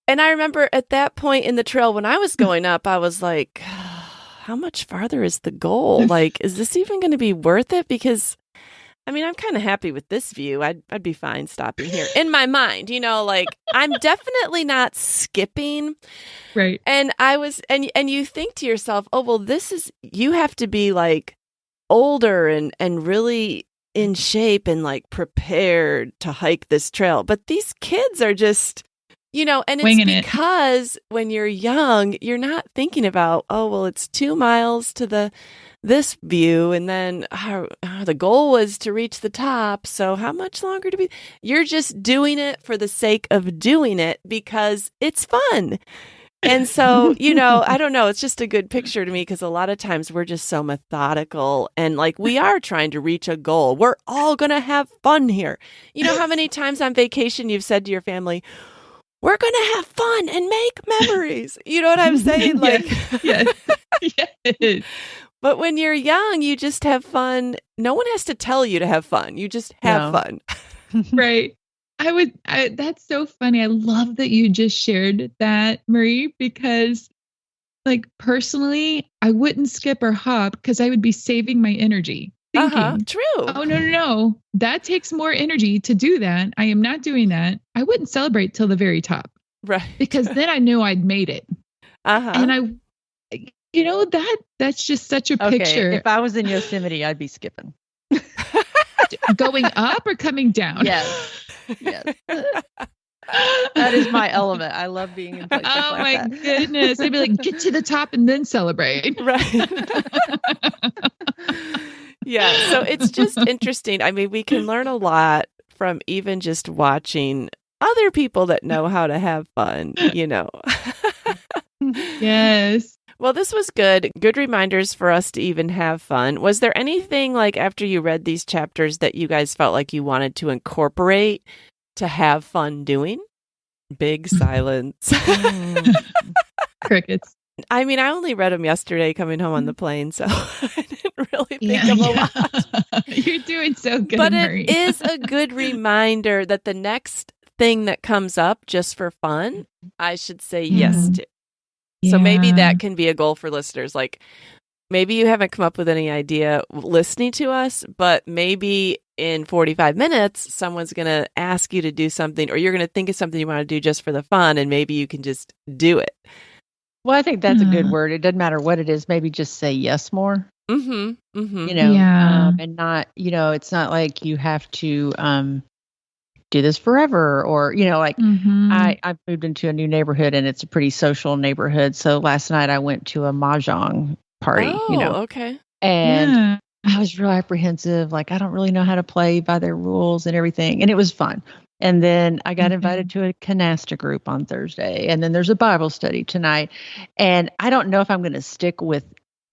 Speaker 1: and I remember at that point in the trail when I was going up, I was like, how much farther is the goal? Like, is this even going to be worth it? Because, I mean, I'm kind of happy with this view. I'd be fine stopping here. In my mind, you know, like, I'm definitely not skipping.
Speaker 3: Right.
Speaker 1: And I was, and you think to yourself, oh, well, you have to be like older and really in shape and like prepared to hike this trail. But these kids are just, you know, and it's because when you're young, you're not thinking about, oh, well, it's 2 miles to this view. And then the goal was to reach the top. So how much longer to be? You're just doing it for the sake of doing it because it's fun. And so, you know, I don't know. It's just a good picture to me because a lot of times we're just so methodical and like we are trying to reach a goal. We're all going to have fun here. You know how many times on vacation you've said to your family, we're going to have fun and make memories. You know what I'm saying? Like,
Speaker 3: yes.
Speaker 1: But when you're young, you just have fun. No one has to tell you to have fun. You just have fun.
Speaker 3: Right. That's so funny. I love that you just shared that, Marie, because like personally, I wouldn't skip or hop because I would be saving my energy. Thinking,
Speaker 1: true.
Speaker 3: Oh, no. That takes more energy to do that. I am not doing that. I wouldn't celebrate till the very top.
Speaker 1: Right.
Speaker 3: Because then I knew I'd made it. And you know, that's just such a picture.
Speaker 2: If I was in Yosemite, I'd be skipping.
Speaker 3: Going up or coming down?
Speaker 2: Yes. That is my element. I love being in places like that.
Speaker 3: Oh my goodness. I'd be like, get to the top and then celebrate.
Speaker 1: Right. Yeah. So it's just interesting. I mean, we can learn a lot from even just watching other people that know how to have fun, you know.
Speaker 3: Yes.
Speaker 1: Well, this was good. Good reminders for us to even have fun. Was there anything like after you read these chapters that you guys felt like you wanted to incorporate to have fun doing? Big silence.
Speaker 3: Crickets.
Speaker 1: I mean, I only read them yesterday coming home on the plane, so I didn't really think of a lot.
Speaker 3: You're doing so good,
Speaker 1: But
Speaker 3: Marie.
Speaker 1: it is a good reminder that the next thing that comes up just for fun, I should say yes to. So maybe that can be a goal for listeners. Like maybe you haven't come up with any idea listening to us, but maybe in 45 minutes, someone's going to ask you to do something or you're going to think of something you want to do just for the fun and maybe you can just do it.
Speaker 2: Well, I think that's a good word. It doesn't matter what it is. Maybe just say yes more. You know, and not, you know, it's not like you have to do this forever or, you know, like I moved into a new neighborhood and it's a pretty social neighborhood. So last night I went to a mahjong party, you know.
Speaker 1: Okay.
Speaker 2: And I was real apprehensive. Like, I don't really know how to play by their rules and everything. And it was fun. And then I got invited to a canasta group on Thursday. And then there's a Bible study tonight. And I don't know if I'm going to stick with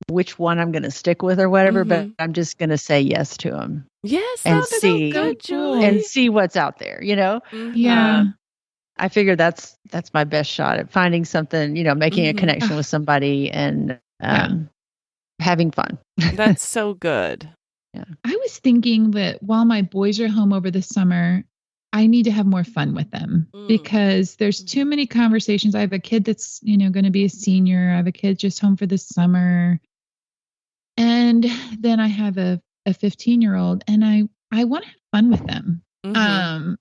Speaker 2: which one I'm going to stick with or whatever, but I'm just going to say yes to them.
Speaker 1: Yes.
Speaker 2: And see,
Speaker 1: so good, Julie.
Speaker 2: and see what's out there, you know?
Speaker 3: Yeah.
Speaker 2: I figure that's my best shot at finding something, you know, making a connection with somebody and having fun.
Speaker 1: That's so good.
Speaker 2: Yeah.
Speaker 3: I was thinking that while my boys are home over the summer, I need to have more fun with them because there's too many conversations. I have a kid that's, you know, going to be a senior. I have a kid just home for the summer. And then I have a 15-year-old and I want to have fun with them.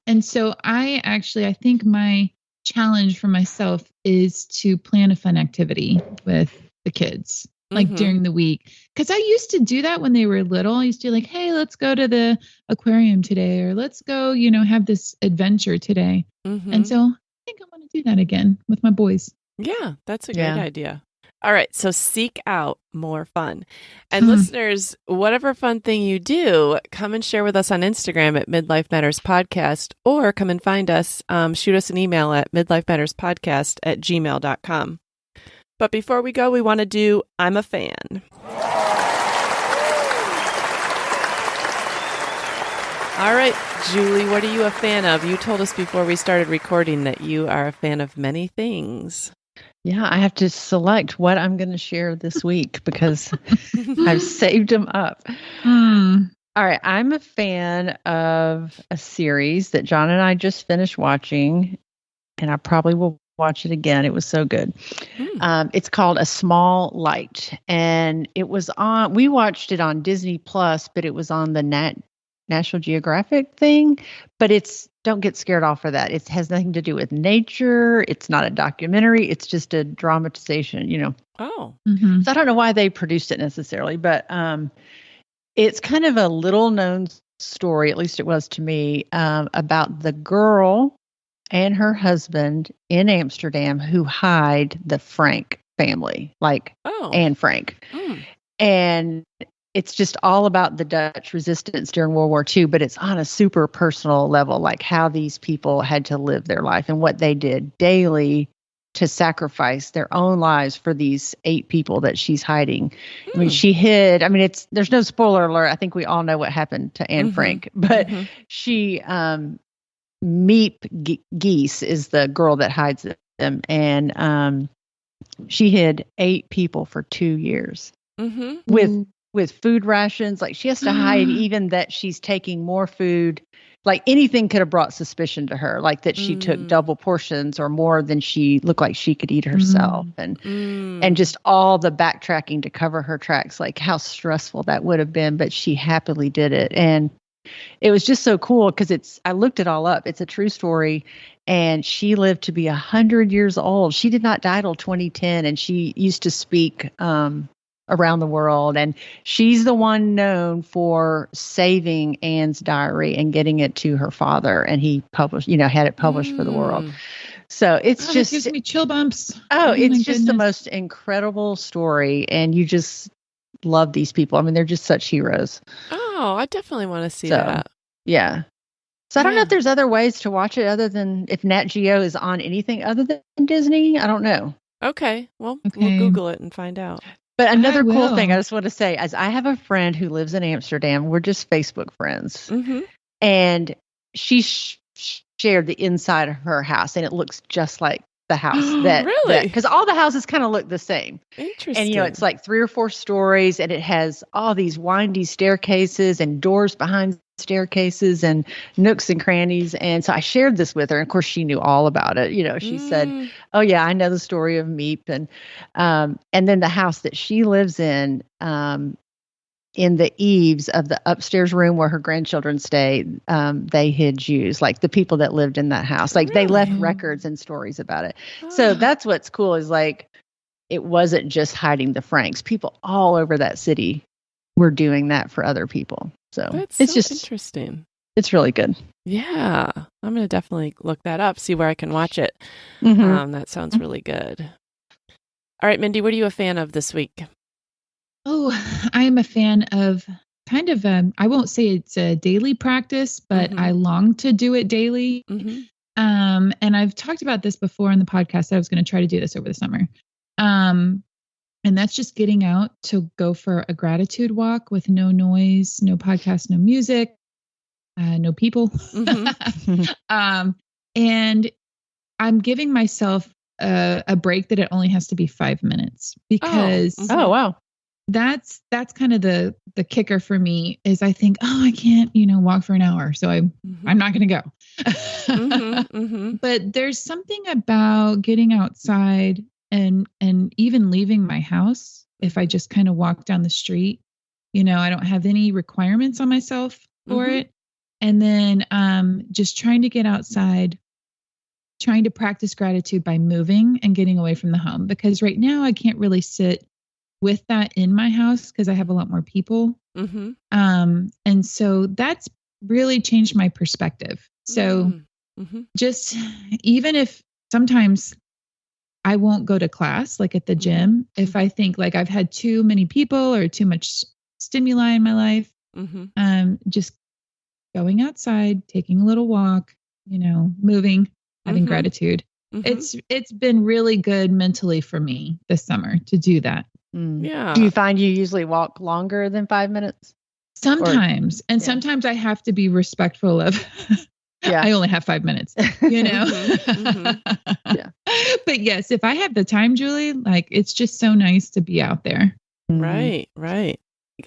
Speaker 3: And so I think my challenge for myself is to plan a fun activity with the kids. Like during the week. Because I used to do that when they were little. I used to like, hey, let's go to the aquarium today, or let's go, you know, have this adventure today. And so I think I want to do that again with my boys.
Speaker 1: Yeah, that's a great idea. All right, so seek out more fun. And listeners, whatever fun thing you do, come and share with us on Instagram at Midlife Matters Podcast, or come and find us, shoot us an email at midlifematterspodcast@gmail.com. But before we go, we want to do I'm a Fan. All right, Julie, what are you a fan of? You told us before we started recording that you are a fan of many things.
Speaker 2: Yeah, I have to select what I'm going to share this week because I've saved them up. All right. I'm a fan of a series that John and I just finished watching, and I probably will watch it again. It was so good. It's called A Small Light, and we watched it on Disney Plus, but it was on the National Geographic thing, but don't get scared off for that. It has nothing to do with nature. It's not a documentary. It's just a dramatization,
Speaker 1: Oh.
Speaker 2: So I don't know why they produced it necessarily, but it's kind of a little known story, at least it was to me, about the girl and her husband in Amsterdam who hide the Frank family, Anne Frank. And it's just all about the Dutch resistance during World War II, but it's on a super personal level, like how these people had to live their life and what they did daily to sacrifice their own lives for these 8 people that she's hiding. I mean, she hid, there's no spoiler alert. I think we all know what happened to Anne Frank, but she, Meep Geese is the girl that hides them. And she hid 8 people for 2 years with food rations. Like, she has to hide even that she's taking more food. Like, anything could have brought suspicion to her, like that she took double portions or more than she looked like she could eat herself. And just all the backtracking to cover her tracks, like how stressful that would have been, but she happily did it. And it was just so cool because I looked it all up. It's a true story. And she lived to be 100 years old. She did not die till 2010. And she used to speak around the world. And she's the one known for saving Anne's diary and getting it to her father. And he published, had it published for the world. So it
Speaker 3: gives me chill bumps.
Speaker 2: It's just the most incredible story. And you just love these people. I mean, they're just such heroes.
Speaker 1: Oh, I definitely want to see that.
Speaker 2: Yeah. So I don't know if there's other ways to watch it other than if Nat Geo is on anything other than Disney. I don't know.
Speaker 1: Okay. Well, we'll Google it and find out.
Speaker 2: But another cool thing I just want to say is I have a friend who lives in Amsterdam. We're just Facebook friends. And she shared the inside of her house, and it looks just like the house
Speaker 1: really?
Speaker 2: Because all the houses kind of look the same.
Speaker 1: Interesting.
Speaker 2: And, it's like 3 or 4 stories, and it has all these windy staircases and doors behind staircases and nooks and crannies. And so I shared this with her. And of course, she knew all about it. She said, "Oh yeah, I know the story of Meep." And then the house that she lives in the eaves of the upstairs room where her grandchildren stay, they hid Jews, like the people that lived in that house. Like, they left records and stories about it. So that's what's cool is, like, it wasn't just hiding the Franks. People all over that city were doing that for other people. So it's just
Speaker 1: interesting.
Speaker 2: It's really good.
Speaker 1: Yeah. I'm going to definitely look that up, see where I can watch it. That sounds really good. All right, Mindy, what are you a fan of this week?
Speaker 3: Oh, I'm a fan of kind of, I won't say it's a daily practice, but I long to do it daily. And I've talked about this before on the podcast. I was going to try to do this over the summer. And that's just getting out to go for a gratitude walk with no noise, no podcast, no music, no people. And I'm giving myself a break that it only has to be 5 minutes because
Speaker 2: oh wow,
Speaker 3: that's kind of the kicker for me is I think, I can't, walk for an hour. So I'm not going to go. But there's something about getting outside and even leaving my house. If I just kind of walk down the street, I don't have any requirements on myself for it. And then just trying to get outside, trying to practice gratitude by moving and getting away from the home. Because right now I can't really sit with that in my house because I have a lot more people. And so that's really changed my perspective. So just even if sometimes I won't go to class, like at the gym, if I think like I've had too many people or too much stimuli in my life. Just going outside, taking a little walk, moving, having gratitude. It's been really good mentally for me this summer to do that.
Speaker 1: Yeah.
Speaker 2: Do you find you usually walk longer than 5 minutes?
Speaker 3: Sometimes. Sometimes I have to be respectful of, I only have 5 minutes,
Speaker 2: Yeah.
Speaker 3: But yes, if I have the time, Julie, like it's just so nice to be out there.
Speaker 1: Right.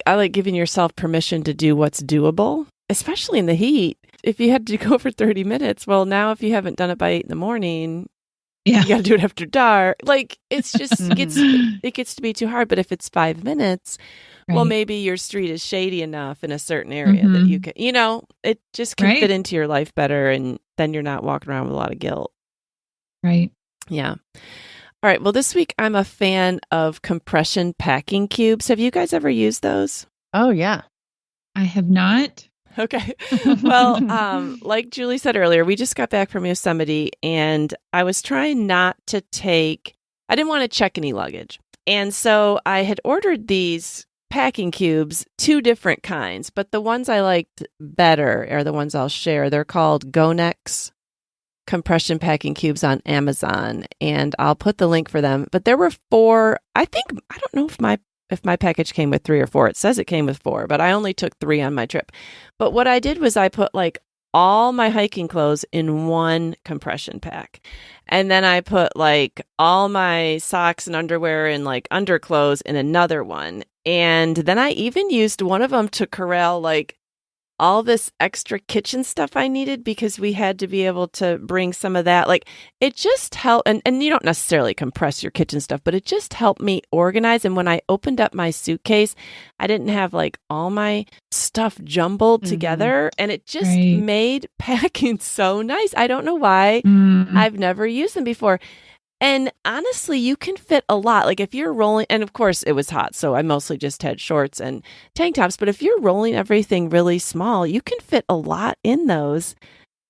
Speaker 1: I like giving yourself permission to do what's doable, especially in the heat. If you had to go for 30 minutes, well, now if you haven't done it by 8 a.m, you got to do it after dark. Like it's just it gets to be too hard. But if it's 5 minutes, well, maybe your street is shady enough in a certain area that you can, it just can fit into your life better. And then you're not walking around with a lot of guilt.
Speaker 3: Right.
Speaker 1: Yeah. All right. Well, this week I'm a fan of compression packing cubes. Have you guys ever used those?
Speaker 2: Oh, yeah.
Speaker 3: I have not.
Speaker 1: Okay. Well, like Julie said earlier, we just got back from Yosemite and I was trying not to I didn't want to check any luggage. And so I had ordered these packing cubes, 2 different kinds, but the ones I liked better are the ones I'll share. They're called Gonex compression packing cubes on Amazon, and I'll put the link for them. But there were 4. I don't know if my package came with 3 or 4. It says it came with 4, but I only took 3 on my trip. But what I did was I put like all my hiking clothes in one compression pack. And then I put like all my socks and underwear and like underclothes in another one. And then I even used one of them to corral like all this extra kitchen stuff I needed because we had to be able to bring some of that. Like it just helped. And you don't necessarily compress your kitchen stuff, but it just helped me organize. And when I opened up my suitcase, I didn't have like all my stuff jumbled together. And it just made packing so nice. I don't know why. I've never used them before. And honestly, you can fit a lot. Like if you're rolling, and of course it was hot, so I mostly just had shorts and tank tops. But if you're rolling everything really small, you can fit a lot in those.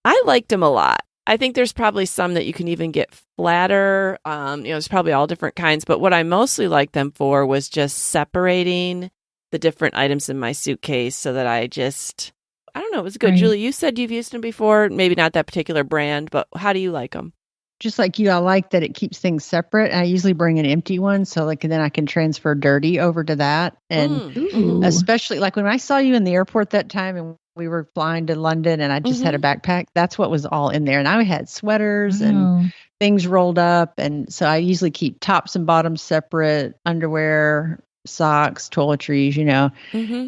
Speaker 1: I liked them a lot. I think there's probably some that you can even get flatter. There's probably all different kinds. But what I mostly liked them for was just separating the different items in my suitcase so that I don't know, it was good. Julie, you said you've used them before. Maybe not that particular brand, but how do you like them?
Speaker 2: Just like you, I like that it keeps things separate. I usually bring an empty one, so like then I can transfer dirty over to that. And especially like when I saw you in the airport that time and we were flying to London and I just had a backpack, that's what was all in there. And I had sweaters and things rolled up. And so I usually keep tops and bottoms separate, underwear, socks, toiletries,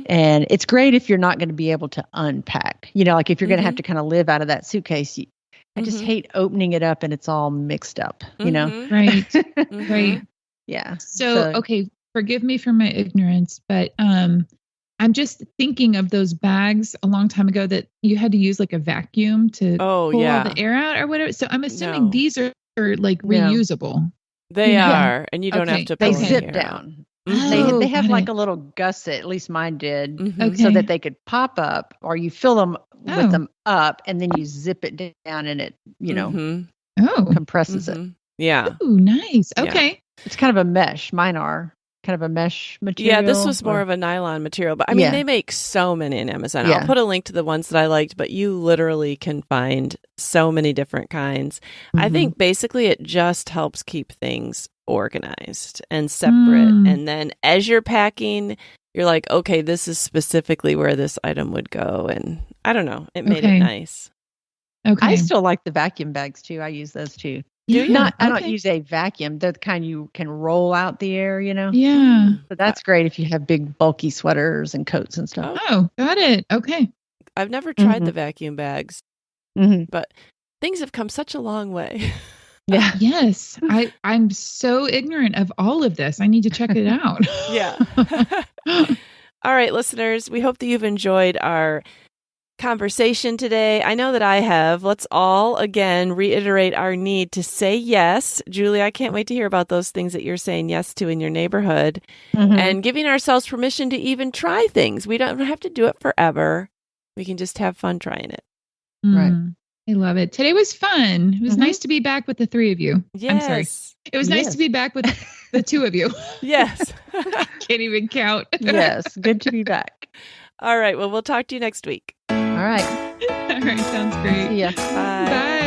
Speaker 2: and it's great if you're not going to be able to unpack, like if you're going to have to kind of live out of that suitcase. I just hate opening it up and it's all mixed up,
Speaker 3: Right. Right.
Speaker 2: Yeah.
Speaker 3: So, okay, forgive me for my ignorance, but I'm just thinking of those bags a long time ago that you had to use like a vacuum to pull all the air out or whatever. So I'm assuming these are like reusable.
Speaker 1: They are, and you don't have to pull
Speaker 2: They zip
Speaker 1: air
Speaker 2: down.
Speaker 1: out.
Speaker 2: They have like a little gusset, at least mine did, so that they could pop up, or you fill them with them up and then you zip it down and it, compresses it.
Speaker 1: Yeah.
Speaker 3: Oh, nice. Okay.
Speaker 2: Yeah. It's kind of a mesh. Mine are kind of a mesh material.
Speaker 1: Yeah, this was more of a nylon material, but I mean, they make so many on Amazon.
Speaker 2: Yeah.
Speaker 1: I'll put a link to the ones that I liked, but you literally can find so many different kinds. I think basically it just helps keep things organized and separate. And then as you're packing, you're like, okay, this is specifically where this item would go. And I don't know, it made it nice.
Speaker 2: Okay. I still like the vacuum bags too. I use those too. I don't use a vacuum. They're the kind you can roll out the air,
Speaker 3: Yeah.
Speaker 2: So that's great if you have big bulky sweaters and coats and stuff.
Speaker 3: Oh, got it. Okay.
Speaker 1: I've never tried the vacuum bags, but things have come such a long way.
Speaker 2: Yeah.
Speaker 3: Yes. I'm so ignorant of all of this. I need to check it out.
Speaker 1: Yeah. All right, listeners, we hope that you've enjoyed our conversation today. I know that I have. Let's all again reiterate our need to say yes. Julie, I can't wait to hear about those things that you're saying yes to in your neighborhood and giving ourselves permission to even try things. We don't have to do it forever. We can just have fun trying it.
Speaker 2: Right.
Speaker 3: I love it. Today was fun. It was nice to be back with the three of you.
Speaker 1: Yes.
Speaker 3: I'm sorry. It was nice to be back with the two of you.
Speaker 1: Yes.
Speaker 3: Can't even count.
Speaker 2: Yes. Good to be back.
Speaker 1: All right. Well, we'll talk to you next week.
Speaker 2: All right.
Speaker 3: All right. Sounds great.
Speaker 2: See ya.
Speaker 1: Bye.
Speaker 3: Bye.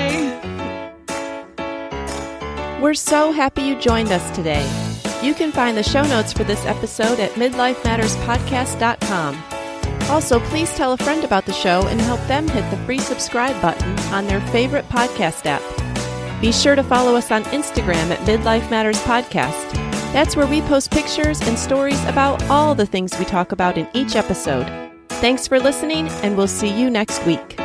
Speaker 1: We're so happy you joined us today. You can find the show notes for this episode at midlifematterspodcast.com. Also, please tell a friend about the show and help them hit the free subscribe button on their favorite podcast app. Be sure to follow us on Instagram at Midlife Matters Podcast. That's where we post pictures and stories about all the things we talk about in each episode. Thanks for listening, and we'll see you next week.